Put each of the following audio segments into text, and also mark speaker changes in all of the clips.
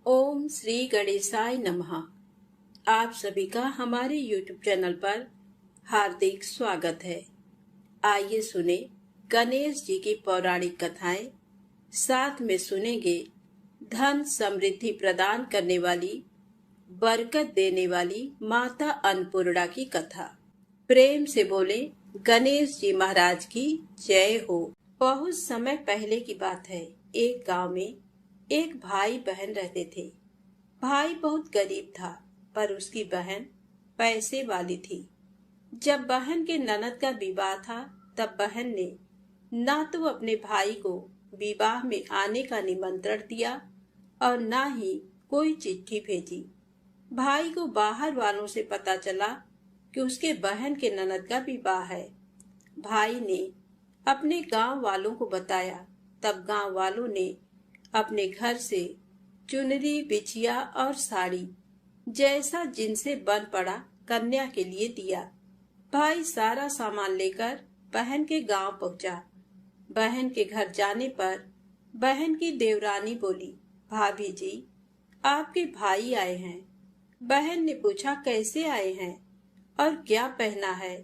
Speaker 1: ओम श्री गणेशाय नमः। आप सभी का हमारे YouTube चैनल पर हार्दिक स्वागत है। आइए सुने गणेश जी की पौराणिक कथाएं। साथ में सुनेंगे धन समृद्धि प्रदान करने वाली, बरकत देने वाली माता अन्नपूर्णा की कथा। प्रेम से बोले गणेश जी महाराज की जय हो। बहुत समय पहले की बात है। एक गांव में एक भाई बहन रहते थे। भाई बहुत गरीब था, पर उसकी बहन पैसे वाली थी। जब बहन के ननद का विवाह था, तब बहन ने ना तो अपने भाई को विवाह में आने का निमंत्रण दिया और ना ही कोई चिट्ठी भेजी। भाई को बाहर वालों से पता चला कि उसके बहन के ननद का विवाह है। भाई ने अपने गांव वालों को बताया। तब गांव वालों ने अपने घर से चुनरी, बिछिया और साड़ी जैसा जिनसे बन पड़ा कन्या के लिए दिया। भाई सारा सामान लेकर बहन के गांव पहुंचा। बहन के घर जाने पर बहन की देवरानी बोली, भाभी जी, आपके भाई आए हैं। बहन ने पूछा, कैसे आए हैं और क्या पहना है?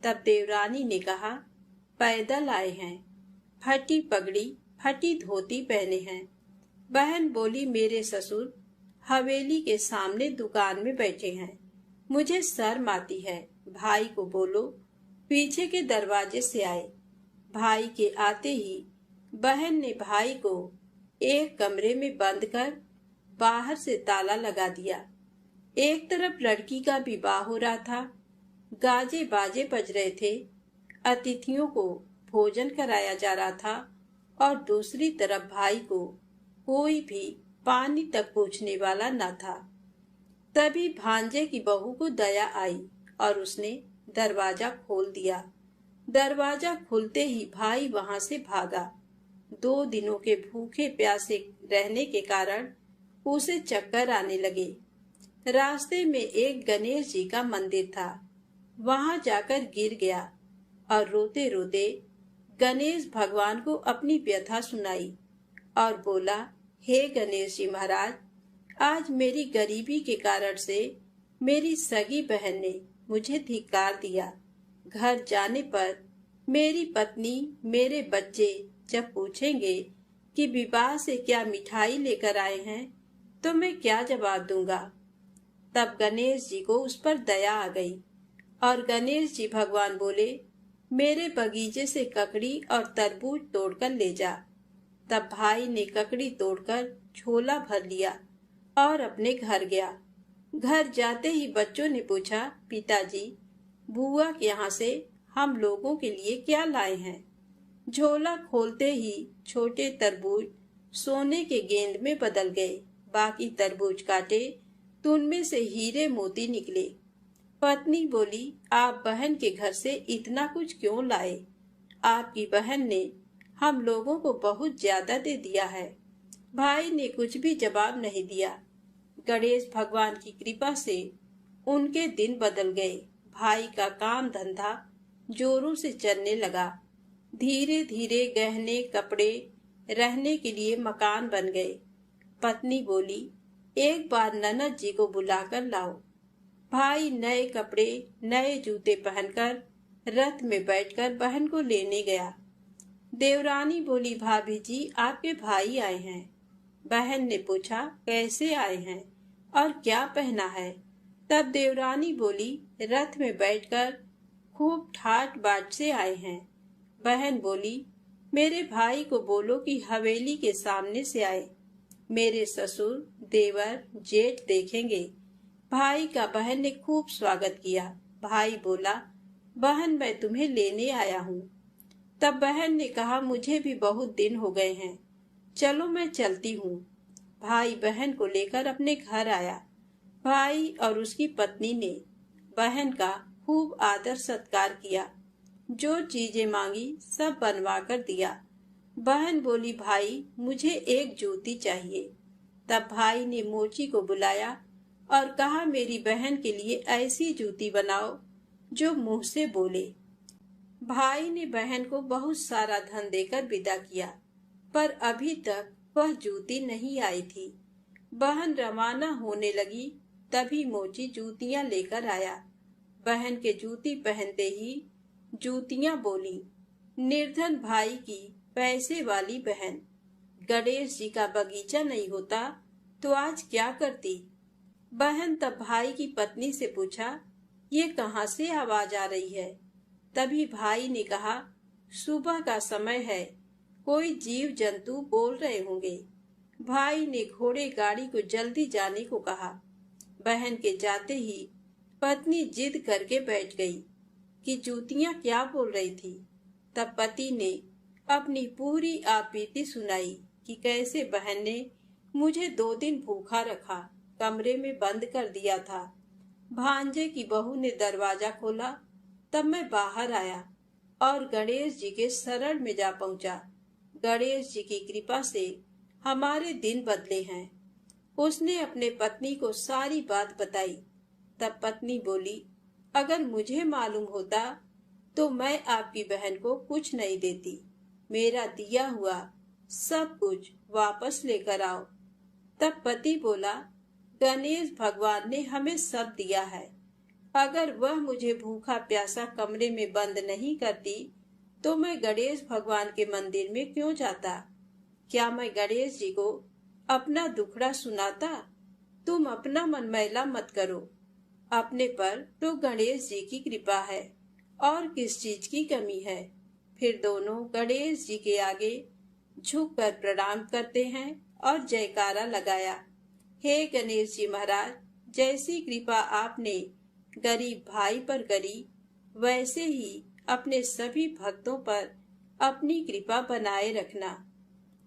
Speaker 1: तब देवरानी ने कहा, पैदल आए हैं, फटी पगड़ी, फटी धोती पहने हैं। बहन बोली, मेरे ससुर हवेली के सामने दुकान में बैठे हैं, मुझे शर्म आती है। भाई को बोलो पीछे के दरवाजे से आए। भाई के आते ही बहन ने भाई को एक कमरे में बंद कर बाहर से ताला लगा दिया। एक तरफ लड़की का विवाह हो रहा था, गाजे बाजे बज रहे थे, अतिथियों को भोजन कराया जा रहा था, और दूसरी तरफ भाई को कोई भी पानी तक पूछने वाला न था। तभी भांजे की बहू को दया आई और उसने दरवाजा खोल दिया। दरवाजा खुलते ही भाई वहां से भागा। 2 दिनों के भूखे प्यासे रहने के कारण उसे चक्कर आने लगे। रास्ते में एक गणेश जी का मंदिर था, वहां जाकर गिर गया और रोते रोते गणेश भगवान को अपनी व्यथा सुनाई और बोला, हे गणेश जी महाराज, आज मेरी गरीबी के कारण से मेरी सगी बहन ने मुझे धिक्कार दिया। घर जाने पर मेरी पत्नी, मेरे बच्चे जब पूछेंगे कि विवाह से क्या मिठाई लेकर आए हैं, तो मैं क्या जवाब दूंगा? तब गणेश जी को उस पर दया आ गई और गणेश जी भगवान बोले, मेरे बगीचे से ककड़ी और तरबूज तोड़कर ले जा। तब भाई ने ककड़ी तोड़कर झोला भर लिया और अपने घर गया। घर जाते ही बच्चों ने पूछा, पिताजी, बुआ के यहाँ से हम लोगों के लिए क्या लाए हैं? झोला खोलते ही छोटे तरबूज सोने के गेंद में बदल गए। बाकी तरबूज काटे तो उनमें से हीरे मोती निकले। पत्नी बोली, आप बहन के घर से इतना कुछ क्यों लाए? आपकी बहन ने हम लोगों को बहुत ज्यादा दे दिया है। भाई ने कुछ भी जवाब नहीं दिया। गणेश भगवान की कृपा से उनके दिन बदल गए। भाई का काम धंधा जोरों से चलने लगा। धीरे धीरे गहने, कपड़े, रहने के लिए मकान बन गए। पत्नी बोली, एक बार ननद जी को बुलाकर लाओ। भाई नए कपड़े, नए जूते पहनकर रथ में बैठकर बहन को लेने गया। देवरानी बोली, भाभी जी, आपके भाई आए हैं। बहन ने पूछा, कैसे आए हैं और क्या पहना है? तब देवरानी बोली, रथ में बैठकर खूब ठाट बाट से आए हैं। बहन बोली, मेरे भाई को बोलो कि हवेली के सामने से आए, मेरे ससुर, देवर, जेठ देखेंगे। भाई का बहन ने खूब स्वागत किया। भाई बोला, बहन, मैं तुम्हें लेने आया हूँ। तब बहन ने कहा, मुझे भी बहुत दिन हो गए हैं, चलो मैं चलती हूँ। भाई बहन को लेकर अपने घर आया। भाई और उसकी पत्नी ने बहन का खूब आदर सत्कार किया। जो चीजें मांगी सब बनवा कर दिया। बहन बोली, भाई, मुझे एक जूती चाहिए। तब भाई ने मोची को बुलाया और कहा, मेरी बहन के लिए ऐसी जूती बनाओ जो मुंह से बोले। भाई ने बहन को बहुत सारा धन देकर विदा किया, पर अभी तक वह जूती नहीं आई थी। बहन रवाना होने लगी तभी मोची जूतियां लेकर आया। बहन के जूती पहनते ही जूतियां बोली, निर्धन भाई की पैसे वाली बहन, गणेश जी का बगीचा नहीं होता तो आज क्या करती। बहन तब भाई की पत्नी से पूछा, ये कहाँ से आवाज आ रही है। तभी भाई ने कहा, सुबह का समय है, कोई जीव जंतु बोल रहे होंगे। भाई ने घोड़े गाड़ी को जल्दी जाने को कहा। बहन के जाते ही पत्नी जिद करके बैठ गई कि जूतियां क्या बोल रही थी। तब पति ने अपनी पूरी आपबीती सुनाई कि कैसे बहन ने मुझे 2 दिन भूखा रखा, कमरे में बंद कर दिया था। भांजे की बहू ने दरवाजा खोला, तब मैं बाहर आया और गणेश जी के शरण में जा पहुंचा। गणेश जी की कृपा से हमारे दिन बदले हैं। उसने अपने पत्नी को सारी बात बताई। तब पत्नी बोली, अगर मुझे मालूम होता तो मैं आपकी बहन को कुछ नहीं देती। मेरा दिया हुआ सब कुछ वापस लेकर आओ। तब पति बोला, गणेश भगवान ने हमें सब दिया है। अगर वह मुझे भूखा प्यासा कमरे में बंद नहीं करती तो मैं गणेश भगवान के मंदिर में क्यों जाता। क्या मैं गणेश जी को अपना दुखड़ा सुनाता। तुम अपना मन मैला मत करो, अपने पर तो गणेश जी की कृपा है और किस चीज की कमी है। फिर दोनों गणेश जी के आगे झुककर प्रणाम करते हैं और जयकारा लगाया। हे गणेश जी महाराज, जैसी कृपा आपने गरीब भाई पर करी, वैसे ही अपने सभी भक्तों पर अपनी कृपा बनाए रखना।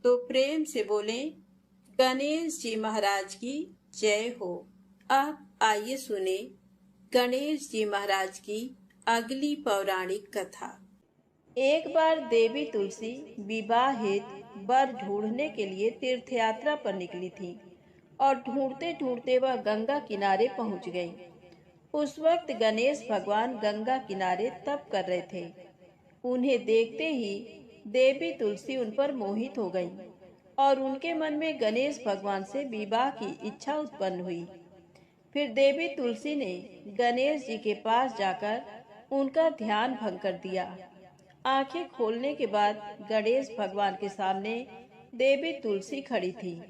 Speaker 1: तो प्रेम से बोले, गणेश जी महाराज की जय हो। अब आइए सुने गणेश जी महाराज की अगली पौराणिक कथा। एक बार देवी तुलसी विवाह हेतु वर ढूंढने के लिए तीर्थ यात्रा पर निकली थी और ढूंढते ढूंढते वह गंगा किनारे पहुंच गई। उस वक्त गणेश भगवान गंगा किनारे तप कर रहे थे। उन्हें देखते ही देवी तुलसी उन पर मोहित हो गई और उनके मन में गणेश भगवान से विवाह की इच्छा उत्पन्न हुई। फिर देवी तुलसी ने गणेश जी के पास जाकर उनका ध्यान भंग कर दिया। आंखें खोलने के बाद गणेश भगवान के सामने देवी तुलसी खड़ी थी,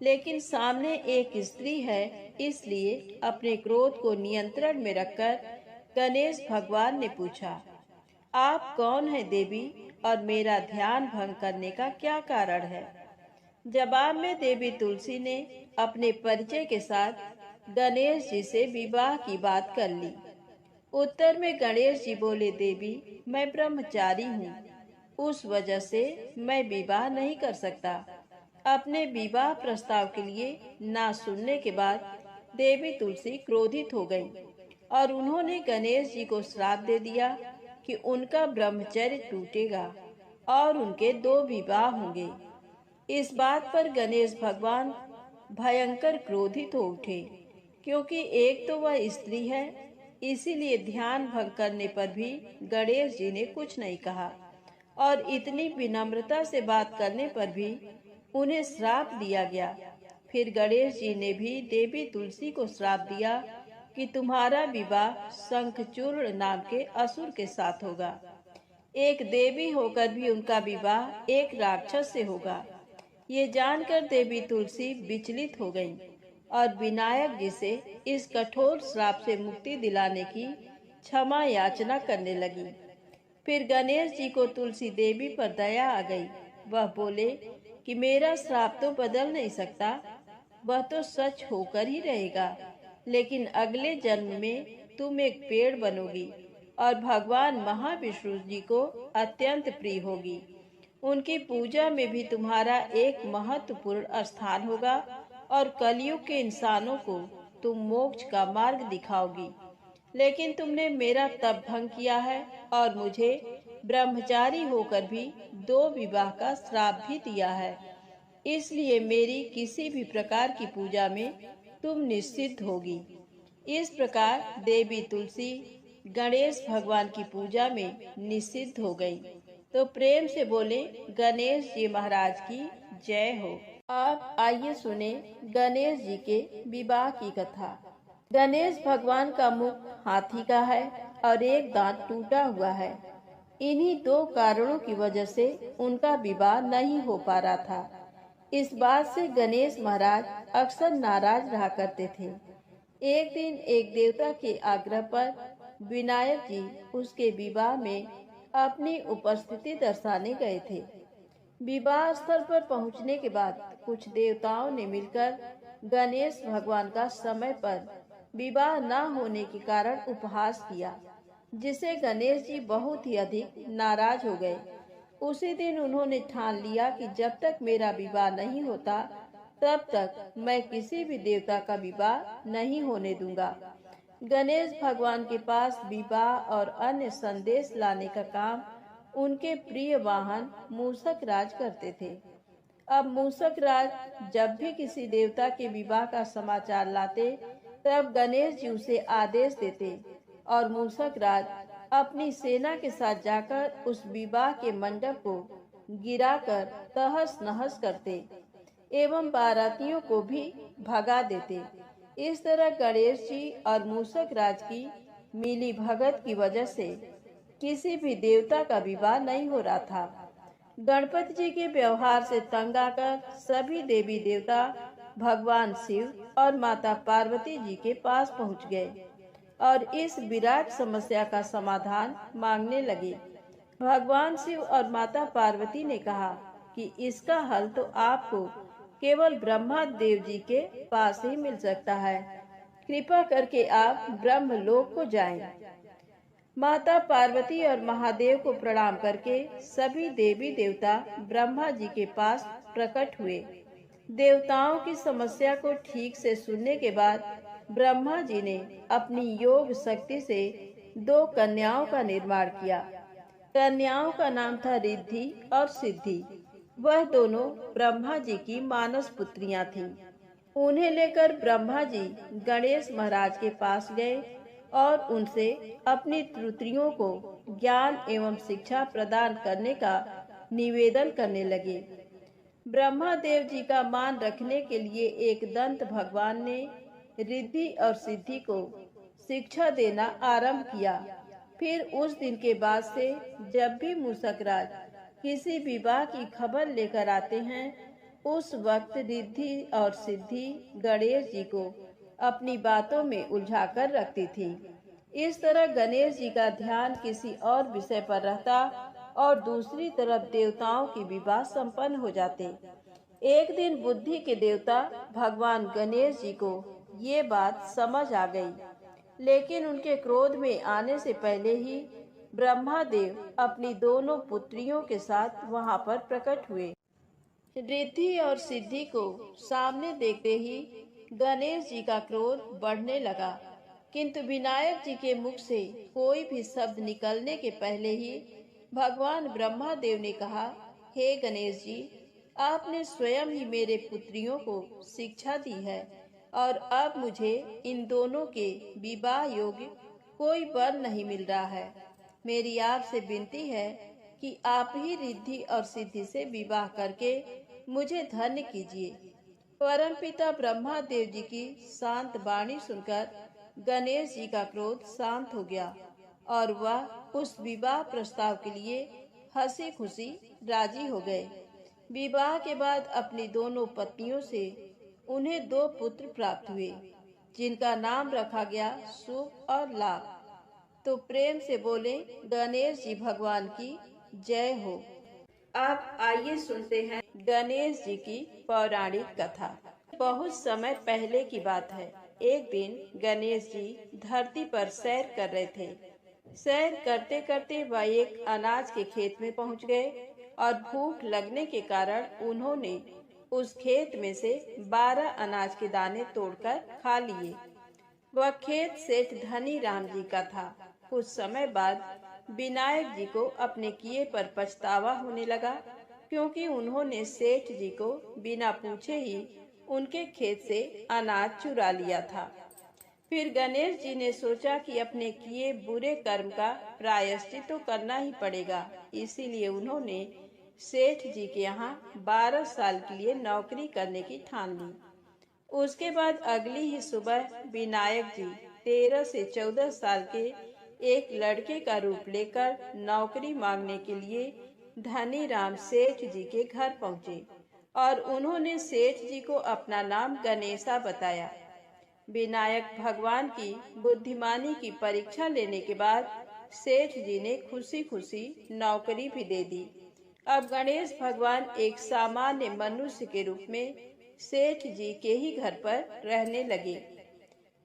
Speaker 1: लेकिन सामने एक स्त्री है, इसलिए अपने क्रोध को नियंत्रण में रखकर गणेश भगवान ने पूछा, आप कौन है देवी और मेरा ध्यान भंग करने का क्या कारण है। जवाब में देवी तुलसी ने अपने परिचय के साथ गणेश जी से विवाह की बात कर ली। उत्तर में गणेश जी बोले, देवी मैं ब्रह्मचारी हूँ, उस वजह से मैं विवाह नहीं कर सकता। अपने विवाह प्रस्ताव के लिए ना सुनने के बाद देवी तुलसी क्रोधित हो गई और उन्होंने गणेश जी को श्राप दे दिया कि उनका ब्रह्मचर्य टूटेगा और उनके 2 विवाह होंगे। इस बात पर गणेश भगवान भयंकर क्रोधित हो उठे, क्योंकि एक तो वह स्त्री है, इसीलिए ध्यान भंग करने पर भी गणेश जी ने कुछ नहीं कहा और इतनी विनम्रता से बात करने पर भी उन्हें श्राप दिया गया। फिर गणेश जी ने भी देवी तुलसी को श्राप दिया कि तुम्हारा विवाह शंखचूर्ण नाम के असुर के साथ होगा। एक देवी होकर भी उनका विवाह एक राक्षस से होगा। ये जानकर देवी तुलसी विचलित हो गईं और विनायक जी से इस कठोर श्राप से मुक्ति दिलाने की क्षमा याचना करने लगी। फिर गणेश जी को तुलसी देवी पर दया आ गई। वह बोले कि मेरा श्राप तो बदल नहीं सकता, वह तो सच होकर ही रहेगा, लेकिन अगले जन्म में तुम एक पेड़ बनोगी और भगवान महाविष्णु जी को अत्यंत प्रिय होगी। उनकी पूजा में भी तुम्हारा एक महत्वपूर्ण स्थान होगा और कलयुग के इंसानों को तुम मोक्ष का मार्ग दिखाओगी। लेकिन तुमने मेरा तप भंग किया है और मुझे ब्रह्मचारी होकर भी 2 विवाह का श्राप भी दिया है, इसलिए मेरी किसी भी प्रकार की पूजा में तुम निश्चित होगी। इस प्रकार देवी तुलसी गणेश भगवान की पूजा में निषिद्ध हो गई। तो प्रेम से बोले, गणेश जी महाराज की जय हो। अब आइए सुने गणेश जी के विवाह की कथा। गणेश भगवान का मुख हाथी का है और एक दांत टूटा हुआ है। इन्हीं दो कारणों की वजह से उनका विवाह नहीं हो पा रहा था। इस बात से गणेश महाराज अक्सर नाराज रहा करते थे। एक दिन एक देवता के आग्रह पर विनायक जी उसके विवाह में अपनी उपस्थिति दर्शाने गए थे। विवाह स्थल पर पहुंचने के बाद कुछ देवताओं ने मिलकर गणेश भगवान का समय पर विवाह न होने के कारण उपहास किया, जिसे गणेश जी बहुत ही अधिक नाराज हो गए। उसी दिन उन्होंने ठान लिया कि जब तक मेरा विवाह नहीं होता तब तक मैं किसी भी देवता का विवाह नहीं होने दूंगा। गणेश भगवान के पास विवाह और अन्य संदेश लाने का काम उनके प्रिय वाहन मूषक राज करते थे। अब मूषक राज जब भी किसी देवता के विवाह का समाचार लाते तब गणेश जी उसे आदेश देते और मूषक राज अपनी सेना के साथ जाकर उस विवाह के मंडप को गिराकर तहस नहस करते एवं बारातियों को भी भगा देते। इस तरह गणेश जी और मूषक राज की मिली भगत की वजह से किसी भी देवता का विवाह नहीं हो रहा था। गणपति जी के व्यवहार से तंग आकर सभी देवी देवता भगवान शिव और माता पार्वती जी के पास पहुंच गए और इस विराट समस्या का समाधान मांगने लगे। भगवान शिव और माता पार्वती ने कहा कि इसका हल तो आपको केवल ब्रह्मा देव जी के पास ही मिल सकता है। कृपा करके आप ब्रह्मलोक को जाएं। माता पार्वती और महादेव को प्रणाम करके सभी देवी देवता ब्रह्मा जी के पास प्रकट हुए। देवताओं की समस्या को ठीक से सुनने के बाद ब्रह्मा जी ने अपनी योग शक्ति से दो कन्याओं का निर्माण किया। कन्याओं का नाम था रिद्धि और सिद्धि। वह दोनों ब्रह्मा जी की मानस पुत्रियां थीं। उन्हें लेकर ब्रह्मा जी गणेश महाराज के पास गए और उनसे अपनी पुत्रियों को ज्ञान एवं शिक्षा प्रदान करने का निवेदन करने लगे। ब्रह्मा देव जी का मान रखने के लिए एक दंत भगवान ने रिद्धि और सिद्धि को शिक्षा देना आरंभ किया। फिर उस दिन के बाद से जब भी मूषक राज किसी विवाह की खबर लेकर आते हैं, उस वक्त रिद्धि और सिद्धि गणेश जी को अपनी बातों में उलझाकर रखती थी। इस तरह गणेश जी का ध्यान किसी और विषय पर रहता और दूसरी तरफ देवताओं की विवाह संपन्न हो जाते। एक दिन बुद्धि के देवता भगवान गणेश जी को ये बात समझ आ गई, लेकिन उनके क्रोध में आने से पहले ही ब्रह्मा देव अपनी दोनों पुत्रियों के साथ वहां पर प्रकट हुए। रिद्धि और सिद्धि को सामने देखते ही गणेश जी का क्रोध बढ़ने लगा, किंतु विनायक जी के मुख से कोई भी शब्द निकलने के पहले ही भगवान ब्रह्मा देव ने कहा, हे गणेश जी, आपने स्वयं ही मेरे पुत्रियों को शिक्षा दी है और अब मुझे इन दोनों के विवाह योग्य कोई वर नहीं मिल रहा है। मेरी आपसे विनती है कि आप ही रिद्धि और सिद्धि से विवाह करके मुझे धन्य कीजिए। परमपिता ब्रह्मा देव जी की शांत वाणी सुनकर गणेश जी का क्रोध शांत हो गया और वह उस विवाह प्रस्ताव के लिए हंसी खुशी राजी हो गए। विवाह के बाद अपनी दोनों पत्नियों से उन्हें दो पुत्र प्राप्त हुए, जिनका नाम रखा गया शुभ और लाभ। तो प्रेम से बोले गणेश जी भगवान की जय हो। अब आइए सुनते हैं गणेश जी की पौराणिक कथा। बहुत समय पहले की बात है। एक दिन गणेश जी धरती पर सैर कर रहे थे। सैर करते करते वह एक अनाज के खेत में पहुंच गए और भूख लगने के कारण उन्होंने उस खेत में से 12 अनाज के दाने तोड़कर खा लिए। वह खेत सेठ धनी राम जी का था। कुछ समय बाद विनायक जी को अपने किए पर पछतावा होने लगा, क्योंकि उन्होंने सेठ जी को बिना पूछे ही उनके खेत से अनाज चुरा लिया था। फिर गणेश जी ने सोचा कि अपने किए बुरे कर्म का प्रायश्चित तो करना ही पड़ेगा। इसीलिए उन्होंने सेठ जी के यहाँ 12 साल के लिए नौकरी करने की ठान ली। उसके बाद अगली ही सुबह विनायक जी 13 से 14 साल के एक लड़के का रूप लेकर नौकरी मांगने के लिए धनी राम सेठ जी के घर पहुँचे और उन्होंने सेठ जी को अपना नाम गणेशा बताया। विनायक भगवान की बुद्धिमानी की परीक्षा लेने के बाद सेठ जी ने खुशी खुशी नौकरी भी दे दी। अब गणेश भगवान एक सामान्य मनुष्य के रूप में सेठ जी के ही घर पर रहने लगे।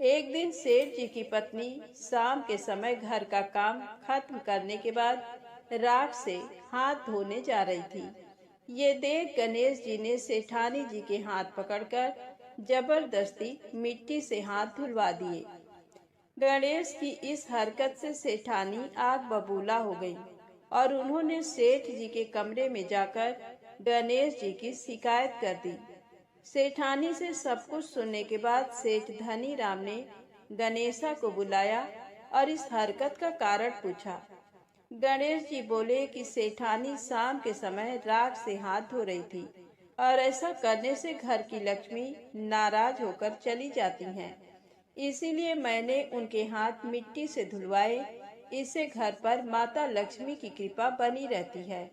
Speaker 1: एक दिन सेठ जी की पत्नी शाम के समय घर का काम खत्म करने के बाद राख से हाथ धोने जा रही थी। ये देख गणेश जी ने सेठानी जी के हाथ पकड़कर जबरदस्ती मिट्टी से हाथ धुलवा दिए। गणेश की इस हरकत से सेठानी आग बबूला हो गई और उन्होंने सेठ जी के कमरे में जाकर गणेश जी की शिकायत कर दी। सेठानी से सब कुछ सुनने के बाद सेठ धनी राम ने गणेशा को बुलाया और इस हरकत का कारण पूछा। गणेश जी बोले कि सेठानी शाम के समय राख से हाथ धो रही थी और ऐसा करने से घर की लक्ष्मी नाराज होकर चली जाती हैं। इसीलिए मैंने उनके हाथ मिट्टी से धुलवाए। इससे घर पर माता लक्ष्मी की कृपा बनी रहती है।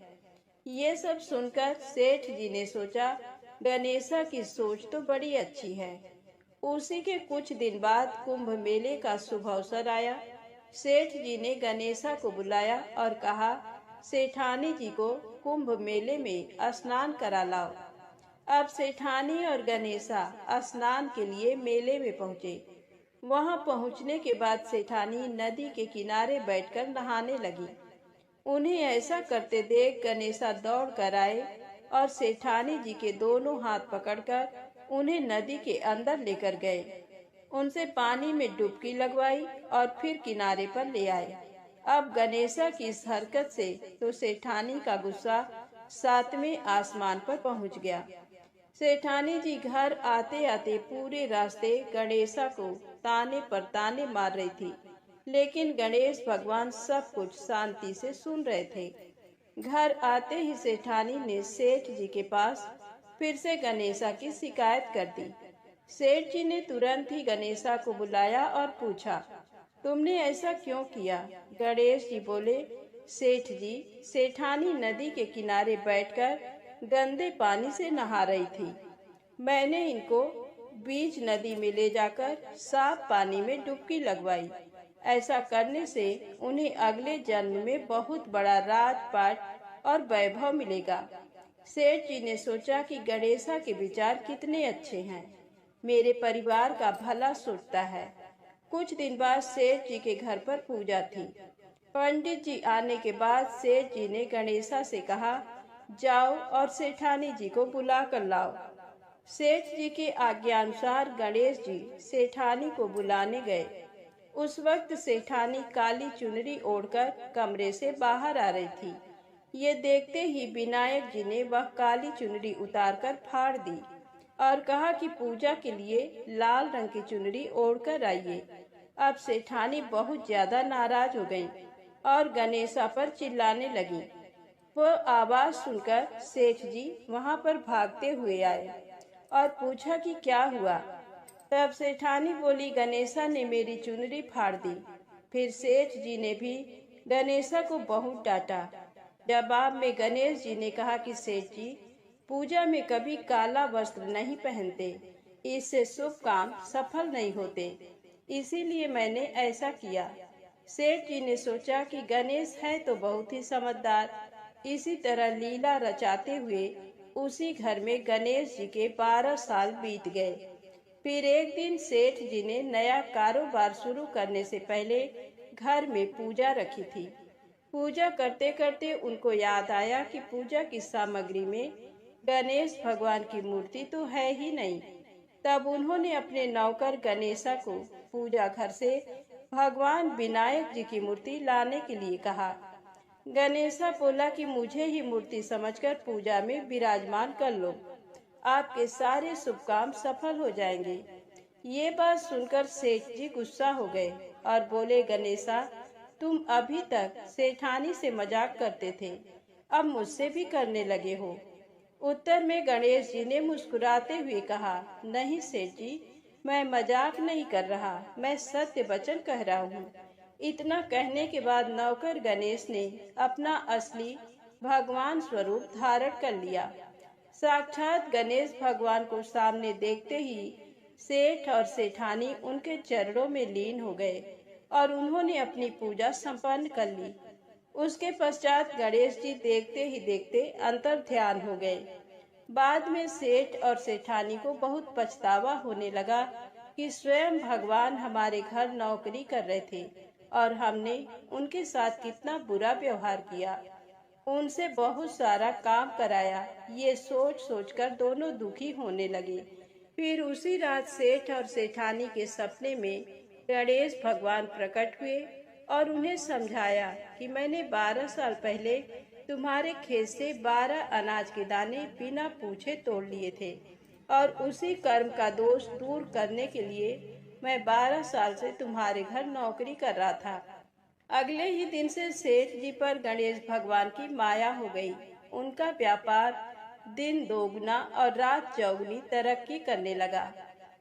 Speaker 1: ये सब सुनकर सेठ जी ने सोचा गणेशा की सोच तो बड़ी अच्छी है। उसी के कुछ दिन बाद कुंभ मेले का शुभ अवसर आया। सेठ जी ने गणेशा को बुलाया और कहा, सेठानी जी को कुंभ मेले में स्नान करा लाओ। अब सेठानी और गणेशा स्नान के लिए मेले में पहुँचे। वहां पहुंचने के बाद सेठानी नदी के किनारे बैठकर नहाने लगी। उन्हें ऐसा करते देख गणेशा दौड़ कर आए और सेठानी जी के दोनों हाथ पकड़कर उन्हें नदी के अंदर लेकर गए। उनसे पानी में डुबकी लगवाई और फिर किनारे पर ले आए। अब गणेशा की इस हरकत से तो सेठानी का गुस्सा 7वें आसमान पर पहुंच गया। सेठानी जी घर आते आते पूरे रास्ते गणेशा को ताने पर ताने मार रही थी, लेकिन गणेश भगवान सब कुछ शांति से सुन रहे थे। घर आते ही सेठानी ने सेठ जी के पास फिर से गणेशा की शिकायत कर दी। सेठ जी ने तुरंत ही गणेशा को बुलाया और पूछा, तुमने ऐसा क्यों किया? गणेश जी बोले, सेठ जी, सेठानी नदी के किनारे बैठकर गंदे पानी से नहा रही थी। मैंने इनको बीच नदी में ले जाकर साफ पानी में डुबकी लगवाई। ऐसा करने से उन्हें अगले जन्म में बहुत बड़ा राजपाट और वैभव मिलेगा। सेठ जी ने सोचा कि गणेशा के विचार कितने अच्छे हैं, मेरे परिवार का भला सोचता है। कुछ दिन बाद सेठ जी के घर पर पूजा थी। पंडित जी आने के बाद सेठ जी ने गणेशा से कहा, जाओ और सेठानी जी को बुला कर लाओ। सेठ जी के आज्ञानुसार गणेश जी सेठानी को बुलाने गए। उस वक्त सेठानी काली चुनरी ओढ़कर कमरे से बाहर आ रही थी। ये देखते ही विनायक जी ने वह काली चुनरी उतारकर फाड़ दी और कहा कि पूजा के लिए लाल रंग की चुनरी ओढ़कर आइए। अब सेठानी बहुत ज्यादा नाराज हो गई और गणेशा पर चिल्लाने लगी। वह आवाज सुनकर सेठ जी वहां पर भागते हुए आए और पूछा कि क्या हुआ। तब सेठानी बोली, गणेशा ने मेरी चुनरी फाड़ दी। फिर सेठ जी ने भी गणेशा को बहुत डांटा। जवाब में गणेश जी ने कहा कि सेठ जी, पूजा में कभी काला वस्त्र नहीं पहनते, इससे शुभ काम सफल नहीं होते, इसीलिए मैंने ऐसा किया। सेठ जी ने सोचा कि गणेश है तो बहुत ही समझदार। इसी तरह लीला रचाते हुए उसी घर में गणेश जी के 12 साल बीत गए। फिर एक दिन सेठ जी ने नया कारोबार शुरू करने से पहले घर में पूजा रखी थी। पूजा करते करते उनको याद आया कि पूजा की सामग्री में गणेश भगवान की मूर्ति तो है ही नहीं। तब उन्होंने अपने नौकर गणेशा को पूजा घर से भगवान विनायक जी की मूर्ति लाने के लिए कहा। गणेशा बोला कि मुझे ही मूर्ति समझकर पूजा में विराजमान कर लो, आपके सारे शुभ काम सफल हो जाएंगे। ये बात सुनकर सेठ जी गुस्सा हो गए और बोले, गणेशा, तुम अभी तक सेठानी से मजाक करते थे, अब मुझसे भी करने लगे हो। उत्तर में गणेश जी ने मुस्कुराते हुए कहा, नहीं सेठ जी, मैं मजाक नहीं कर रहा, मैं सत्य वचन कह रहा हूँ। इतना कहने के बाद नौकर गणेश ने अपना असली भगवान स्वरूप धारण कर लिया। साक्षात गणेश भगवान को सामने देखते ही सेठ और सेठानी उनके चरणों में लीन हो गए और उन्होंने अपनी पूजा संपन्न कर ली। उसके पश्चात गणेश जी देखते ही देखते अंतर ध्यान हो गए। बाद में सेठ और सेठानी को बहुत पछतावा होने लगा कि स्वयं भगवान हमारे घर नौकरी कर रहे थे और हमने उनके साथ कितना बुरा व्यवहार किया, उनसे बहुत सारा काम कराया। ये सोच सोचकर दोनों दुखी होने लगे। फिर उसी रात सेठ और सेठानी के सपने में गणेश भगवान प्रकट हुए और उन्हें समझाया कि मैंने 12 साल पहले तुम्हारे खेत से 12 अनाज के दाने बिना पूछे तोड़ लिए थे और उसी कर्म का दोष दूर करने के लिए मैं 12 साल से तुम्हारे घर नौकरी कर रहा था। अगले ही दिन से सेठ जी पर गणेश भगवान की माया हो गई। उनका व्यापार दिन दोगुना और रात चौगुनी तरक्की करने लगा।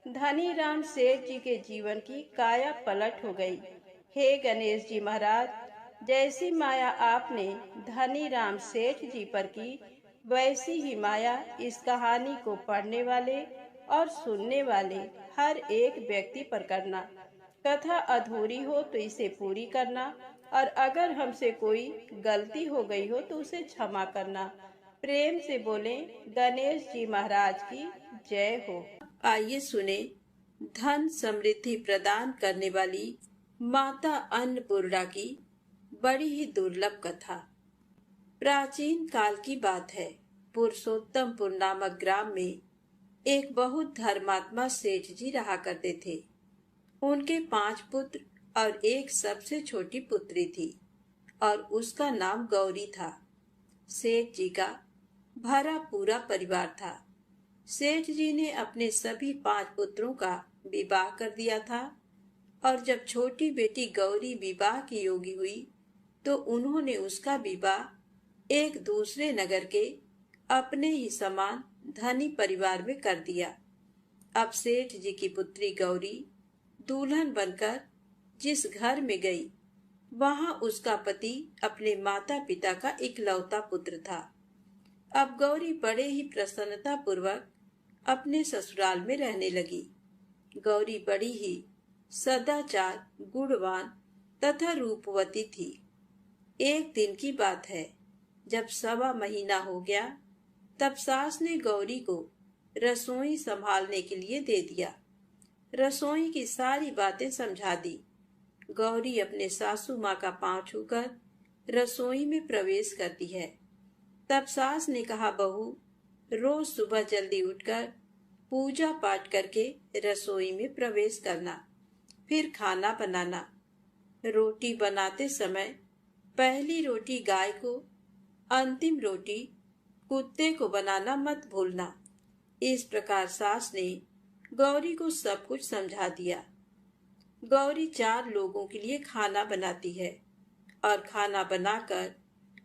Speaker 1: धनी राम सेठ जी के जीवन की काया पलट हो गई। हे गणेश जी महाराज, जैसी माया आपने धनी राम सेठ जी पर की, वैसी ही माया इस कहानी को पढ़ने वाले और सुनने वाले हर एक व्यक्ति पर करना। कथा अधूरी हो तो इसे पूरी करना और अगर हमसे कोई गलती हो गई हो तो उसे क्षमा करना। प्रेम से बोलें, गणेश जी महाराज की जय हो। आइए सुने धन समृद्धि प्रदान करने वाली माता अन्नपूर्णा की बड़ी ही दुर्लभ कथा। प्राचीन काल की बात है। पुरुषोत्तमपुर नामक ग्राम में एक बहुत धर्मात्मा सेठ जी रहा करते थे। उनके 5 पुत्र और एक सबसे छोटी पुत्री थी और उसका नाम गौरी था। सेठ जी का भरा पूरा परिवार था। सेठ जी ने अपने सभी 5 पुत्रों का विवाह कर दिया था और जब छोटी बेटी गौरी विवाह की योगी हुई तो उन्होंने उसका विवाह एक दूसरे नगर के अपने ही समान धनी परिवार में कर दिया। अब सेठ जी की पुत्री गौरी दुल्हन बनकर जिस घर में गई, वहां उसका पति अपने माता पिता का इकलौता पुत्र था। अब गौरी बड़े ही प्रसन्नता पूर्वक अपने ससुराल में रहने लगी। गौरी बड़ी ही सदाचार, गुणवान तथा रूपवती थी। एक दिन की बात है, जब 1.25 महीना हो गया, तब सास ने गौरी को रसोई संभालने के लिए दे दिया। रसोई की सारी बातें समझा दी। गौरी अपने सासू माँ का पांव छूकर रसोई में प्रवेश करती है। तब सास ने कहा, बहू, रोज सुबह जल्दी उठकर पूजा पाठ करके रसोई में प्रवेश करना, फिर खाना बनाना। रोटी बनाते समय पहली रोटी गाय को, अंतिम रोटी कुत्ते को बनाना मत भूलना। इस प्रकार सास ने गौरी को सब कुछ समझा दिया। गौरी 4 लोगों के लिए खाना बनाती है और खाना बनाकर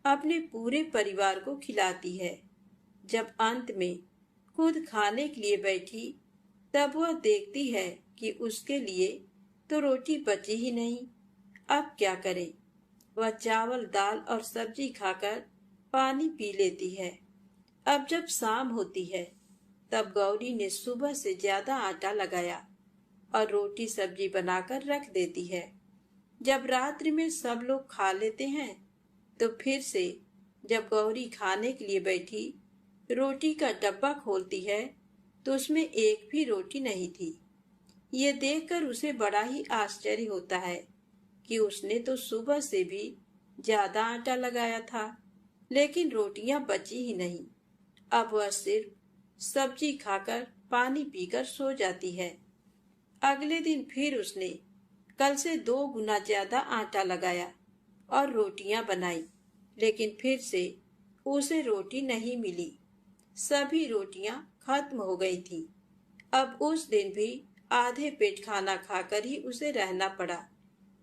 Speaker 1: अपने पूरे परिवार को खिलाती है। जब अंत में खुद खाने के लिए बैठी, तब वह देखती है कि उसके लिए तो रोटी बची ही नहीं। अब क्या करे? वह चावल, दाल और सब्जी खाकर पानी पी लेती है। अब जब शाम होती है, तब गौरी ने सुबह से ज्यादा आटा लगाया और रोटी सब्जी बनाकर रख देती है। जब रात्रि में सब लोग खा लेते हैं, तो फिर से जब गौरी खाने के लिए बैठी, रोटी का डब्बा खोलती है तो उसमें एक भी रोटी नहीं थी। ये देखकर उसे बड़ा ही आश्चर्य होता है कि उसने तो सुबह से भी ज्यादा आटा लगाया था, लेकिन रोटियां बची ही नहीं। अब वह सिर्फ सब्जी खाकर पानी पीकर सो जाती है। अगले दिन फिर उसने कल से 2 गुना ज्यादा आटा लगाया और रोटियां बनाई, लेकिन फिर से उसे रोटी नहीं मिली। सभी रोटियां खत्म हो गई थी। अब उस दिन भी आधे पेट खाना खाकर ही उसे रहना पड़ा।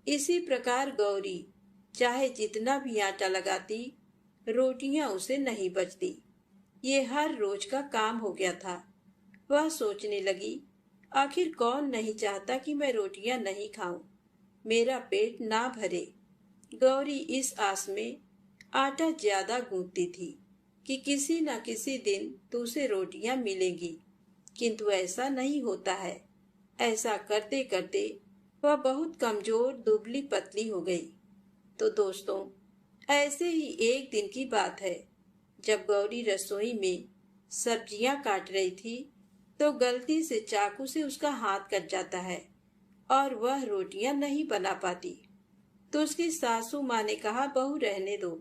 Speaker 1: इसी प्रकार गौरी चाहे जितना भी आटा लगाती, रोटियां उसे नहीं बचती। ये हर रोज का काम हो गया था। वह सोचने लगी, आखिर कौन नहीं चाहता कि मैं रोटियां नहीं खाऊं, मेरा पेट ना भरे। गौरी इस आस में आटा ज्यादा गूंथती थी कि किसी न किसी दिन तो उसे रोटियां मिलेंगी, किंतु ऐसा नहीं होता है। ऐसा करते करते वह बहुत कमजोर दुबली पतली हो गई। तो दोस्तों, ऐसे ही एक दिन की बात है, जब गौरी रसोई में सब्जियां काट रही थी तो गलती से चाकू से उसका हाथ कट जाता है और वह रोटियां नहीं बना पाती। तो उसकी सासू माँ ने कहा, बहू रहने दो,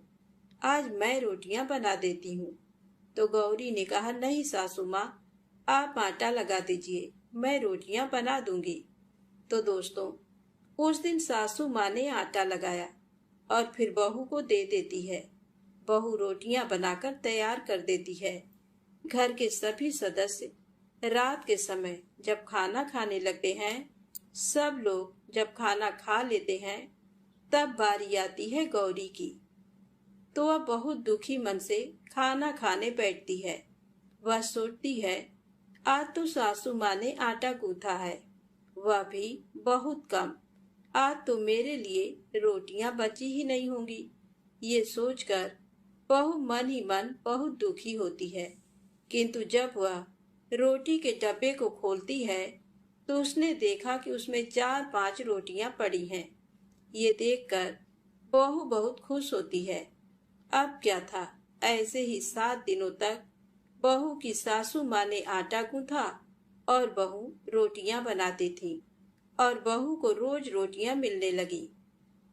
Speaker 1: आज मैं रोटियां बना देती हूँ। तो गौरी ने कहा, नहीं सासू माँ, आप आटा लगा दीजिए, मैं रोटियां बना दूंगी। तो दोस्तों, उस दिन सासू माँ ने आटा लगाया और फिर बहू को दे देती है। बहू रोटियां बनाकर तैयार कर देती है। घर के सभी सदस्य रात के समय जब खाना खाने लगते हैं, सब लोग जब खाना खा लेते हैं, तब बारी आती है गौरी की। तो वह बहुत दुखी मन से खाना खाने बैठती है। वह सोचती है, आज तो सासू माँ ने आटा गूंथा है, वह भी बहुत कम। आज तो मेरे लिए रोटियां बची ही नहीं होंगी। ये सोचकर बहू मन ही मन बहुत दुखी होती है। किंतु जब वह रोटी के डब्बे को खोलती है तो उसने देखा कि उसमें 4-5 रोटियां पड़ी हैं। ये देखकर बहू बहुत खुश होती है। अब क्या था, ऐसे ही 7 दिनों तक बहू की सासू माँ ने आटा गूंथा और बहू रोटियां बनाती थी और बहू को रोज रोटियां मिलने लगी।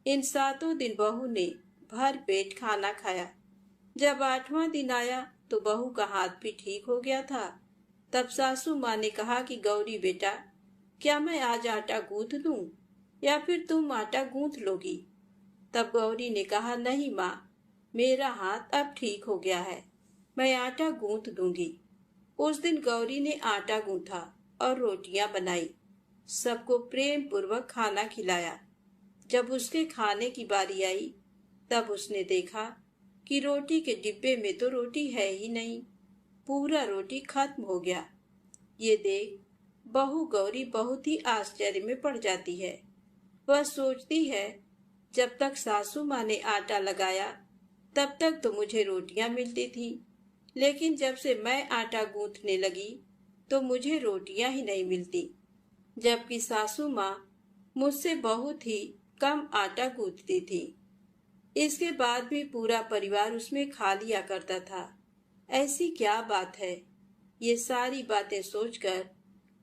Speaker 1: इन 7 दिन बहू ने भर पेट खाना खाया। जब 8वां दिन आया तो बहू का हाथ भी ठीक हो गया था। तब सासू माँ ने कहा कि गौरी बेटा, क्या मैं आज आटा गूंथ दूं या फिर तुम आटा गूंथ लोगी? तब गौरी ने कहा, नहीं माँ, मेरा हाथ अब ठीक हो गया है, मैं आटा गूंथ दूंगी। उस दिन गौरी ने आटा गूंथा और रोटियां बनाई, सबको प्रेम पूर्वक खाना खिलाया। जब उसके खाने की बारी आई तब उसने देखा कि रोटी के डिब्बे में तो रोटी है ही नहीं, पूरा रोटी खत्म हो गया। ये देख बहू गौरी बहुत ही आश्चर्य में पड़ जाती है। वह सोचती है, जब तक सासू माँ ने आटा लगाया तब तक तो मुझे रोटियां मिलती थी, लेकिन जब से मैं आटा गूंथने लगी तो मुझे रोटियां ही नहीं मिलती, जबकि सासू माँ मुझसे बहुत ही कम आटा गूंथती थी। इसके बाद भी पूरा परिवार उसमें खा लिया करता था। ऐसी क्या बात है? ये सारी बातें सोचकर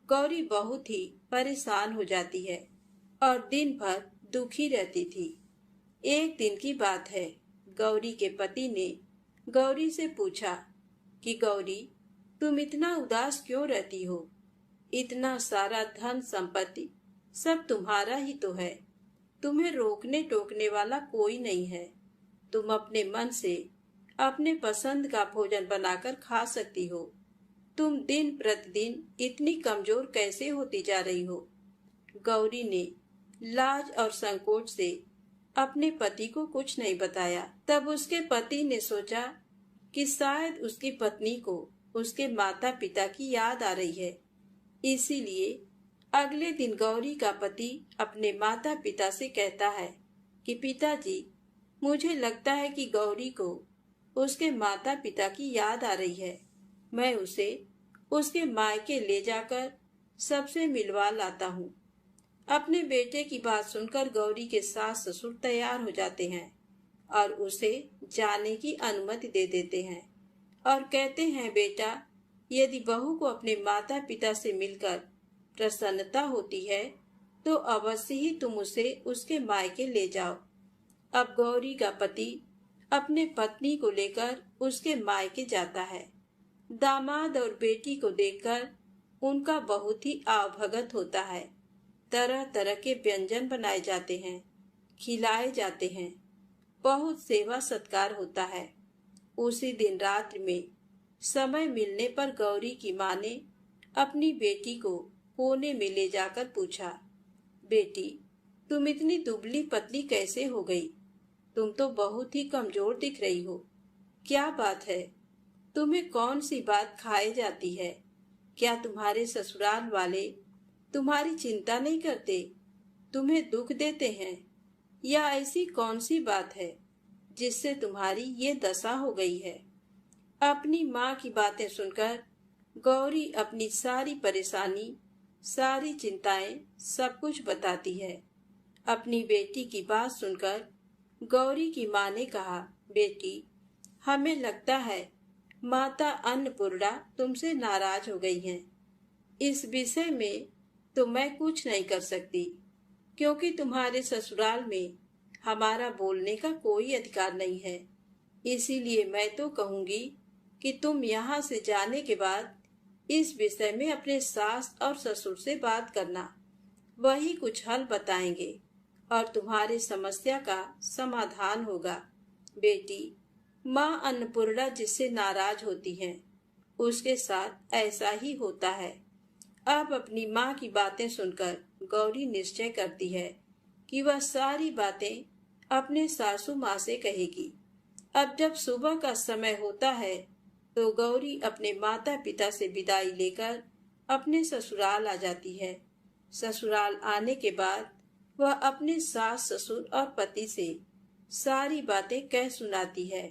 Speaker 1: गौरी बहुत ही परेशान हो जाती है और दिन भर दुखी रहती थी। एक दिन की बात है, गौरी के पति ने गौरी से पूछा कि गौरी, तुम इतना उदास क्यों रहती हो? इतना सारा धन संपत्ति सब तुम्हारा ही तो है, तुम्हें रोकने टोकने वाला कोई नहीं है। तुम अपने मन से अपने पसंद का भोजन बनाकर खा सकती हो। तुम दिन प्रतिदिन इतनी कमजोर कैसे होती जा रही हो? गौरी ने लाज और संकोच से अपने पति को कुछ नहीं बताया। तब उसके पति ने सोचा कि शायद उसकी पत्नी को उसके माता पिता की याद आ रही है। इसीलिए अगले दिन गौरी का पति अपने माता पिता से कहता है कि पिताजी, मुझे लगता है कि गौरी को उसके माता पिता की याद आ रही है। मैं उसे उसके मायके ले जाकर सबसे मिलवा लाता हूँ। अपने बेटे की बात सुनकर गौरी के सास ससुर तैयार हो जाते हैं और उसे जाने की अनुमति दे देते हैं और कहते हैं, बेटा, यदि बहू को अपने माता पिता से मिलकर प्रसन्नता होती है तो अवश्य ही तुम उसे उसके मायके ले जाओ। अब गौरी का पति अपने पत्नी को लेकर उसके मायके जाता है। दामाद और बेटी को देखकर उनका बहुत ही आवभगत होता है। तरह तरह के व्यंजन बनाए जाते हैं, खिलाए जाते हैं, बहुत सेवा सत्कार होता है। उसी दिन रात्रि में समय मिलने पर गौरी की माँ ने अपनी बेटी को कोने में ले जाकर पूछा, बेटी, तुम इतनी दुबली पतली कैसे हो गई? तुम तो बहुत ही कमजोर दिख रही हो। क्या बात है? तुम्हें कौन सी बात खाई जाती है? क्या तुम्हारे ससुराल वाले तुम्हारी चिंता नहीं करते, तुम्हें दुख देते हैं? या ऐसी कौन सी बात है जिससे तुम्हारी ये दशा हो गई है? अपनी माँ की बातें सुनकर गौरी अपनी सारी परेशानी, सारी चिंताएं, सब कुछ बताती है। अपनी बेटी की बात सुनकर गौरी की माँ ने कहा, बेटी, हमें लगता है माता अन्नपूर्णा तुमसे नाराज हो गई हैं। इस विषय में तो मैं कुछ नहीं कर सकती, क्योंकि तुम्हारे ससुराल में हमारा बोलने का कोई अधिकार नहीं है। इसीलिए मैं तो कहूंगी कि तुम यहाँ से जाने के बाद इस विषय में अपने सास और ससुर से बात करना। वही कुछ हल बताएंगे और तुम्हारी समस्या का समाधान होगा। बेटी, माँ अन्नपूर्णा जिससे नाराज होती हैं, उसके साथ ऐसा ही होता है। अब अपनी माँ की बातें सुनकर गौरी निश्चय करती है कि वह सारी बातें अपने सासू माँ से कहेगी। अब जब सुबह का समय होता है तो गौरी अपने माता पिता से विदाई लेकर अपने ससुराल आ जाती है। ससुराल आने के बाद वह अपने सास ससुर और पति से सारी बातें कह सुनाती है।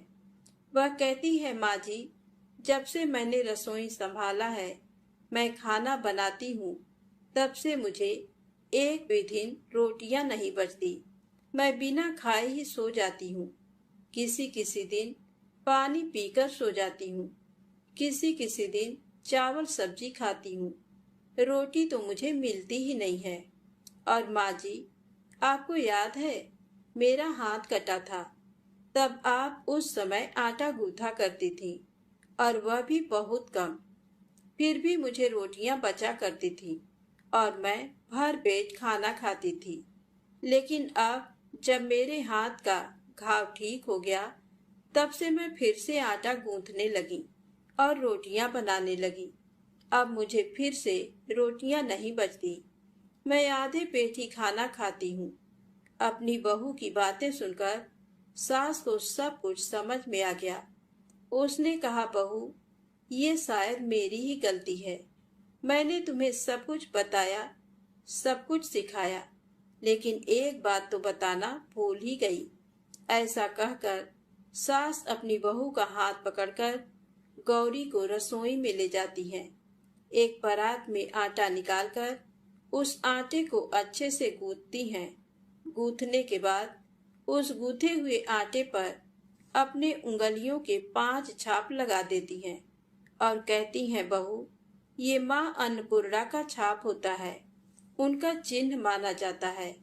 Speaker 1: वह कहती है, माँ जी, जब से मैंने रसोई संभाला है, मैं खाना बनाती हूँ, तब से मुझे एक भी दिन रोटियां नहीं बचती। मैं बिना खाए ही सो जाती हूँ। किसी किसी दिन पानी पीकर सो जाती हूँ। किसी किसी दिन चावल सब्जी खाती हूँ। रोटी तो मुझे मिलती ही नहीं है। और माँ जी, आपको याद है, मेरा हाथ कटा था, तब आप उस समय आटा गूंथा करती थी, और वह भी बहुत कम। फिर भी मुझे रोटियां बचा करती थी और मैं भर पेट खाना खाती थी। लेकिन अब जब मेरे हाथ का घाव ठीक हो गया, तब से मैं फिर से आटा गूंथने लगी और रोटियां बनाने लगी। अब मुझे फिर से रोटियां नहीं बचती। मैं आधे पेट ही खाना खाती हूँ। अपनी बहू की बातें सुनकर सास को सब कुछ समझ में आ गया। उसने कहा, बहू, ये शायद मेरी ही गलती है। मैंने तुम्हें सब कुछ बताया, सब कुछ सिखाया, लेकिन एक बात तो बताना भूल ही गई। ऐसा कहकर सास अपनी बहू का हाथ पकड़कर गौरी को रसोई में ले जाती है। एक परात में आटा निकालकर उस आटे को अच्छे से गूंथती हैं। गूंथने के बाद उस गूंथे हुए आटे पर अपने उंगलियों के 5 छाप लगा देती हैं और कहती हैं, बहू, ये माँ अन्नपूर्णा का छाप होता है, उनका चिन्ह माना जाता है।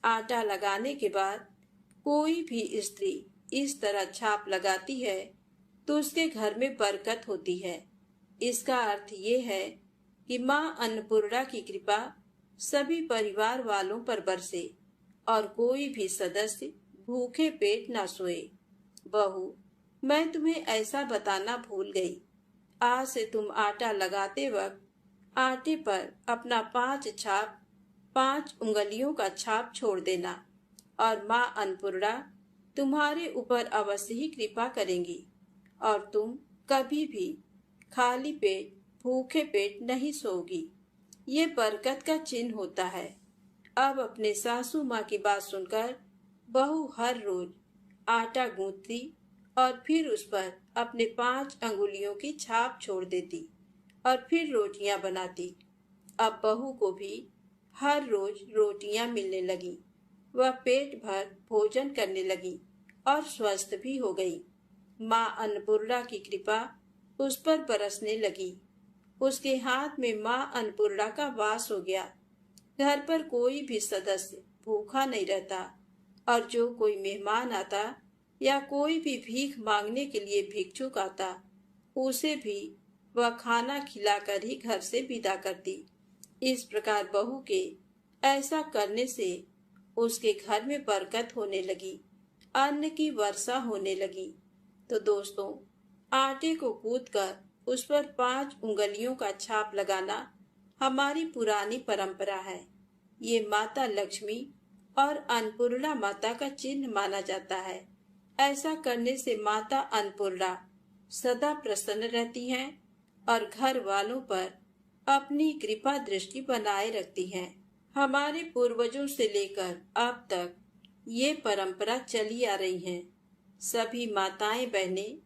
Speaker 1: आटा लगाने के बाद कोई भी स्त्री इस तरह छाप लगाती है तो उसके घर में बरकत होती है। इसका अर्थ ये है कि माँ अन्नपूर्णा की कृपा सभी परिवार वालों पर बरसे और कोई भी सदस्य भूखे पेट ना सोए। बहू, मैं तुम्हें ऐसा बताना भूल गई। आज से तुम आटा लगाते वक्त आटे पर अपना 5 छाप, 5 उंगलियों का छाप छोड़ देना और माँ अन्नपूर्णा तुम्हारे ऊपर अवश्य ही कृपा करेंगी और तुम कभी भी खाली पेट, भूखे पेट नहीं सोओगी। ये बरकत का चिन्ह होता है। अब अपने सासू माँ की बात सुनकर बहू हर रोज आटा गूंथती और फिर उस पर अपने 5 अंगुलियों की छाप छोड़ देती और फिर रोटियां बनाती। अब बहू को भी हर रोज रोटियां मिलने लगी। वह पेट भर भोजन करने लगी और स्वस्थ भी हो गई। माँ अन्नपूर्णा की कृपा उस पर बरसने लगी। उसके हाथ में माँ अन्नपूर्णा का वास हो गया। घर पर कोई भी सदस्य भूखा नहीं रहता और जो कोई मेहमान आता या कोई भी भीख मांगने के लिए भिक्षुक आता, उसे भी वह खाना खिलाकर ही घर से विदा करती। इस प्रकार बहू के ऐसा करने से उसके घर में बरकत होने लगी, अन्न की वर्षा होने लगी। तो दोस्तों, आटे को कूटकर उस पर 5 उंगलियों का छाप लगाना हमारी पुरानी परंपरा है। ये माता लक्ष्मी और अन्नपूर्णा माता का चिन्ह माना जाता है। ऐसा करने से माता अन्नपूर्णा सदा प्रसन्न रहती हैं और घर वालों पर अपनी कृपा दृष्टि बनाए रखती हैं। हमारे पूर्वजों से लेकर अब तक ये परंपरा चली आ रही है। सभी माताएं बहनें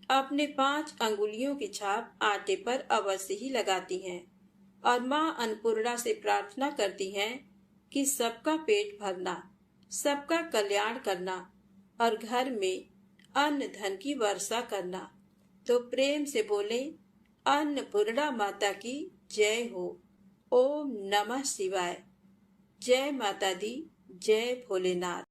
Speaker 1: अपने 5 अंगुलियों की छाप आटे पर अवश्य ही लगाती हैं और माँ अन्नपूर्णा से प्रार्थना करती हैं कि सबका पेट भरना, सबका कल्याण करना और घर में अन्न धन की वर्षा करना। तो प्रेम से बोले, अन्नपूर्णा माता की जय हो। ओम नमः शिवाय। जय माता दी, जय भोलेनाथ।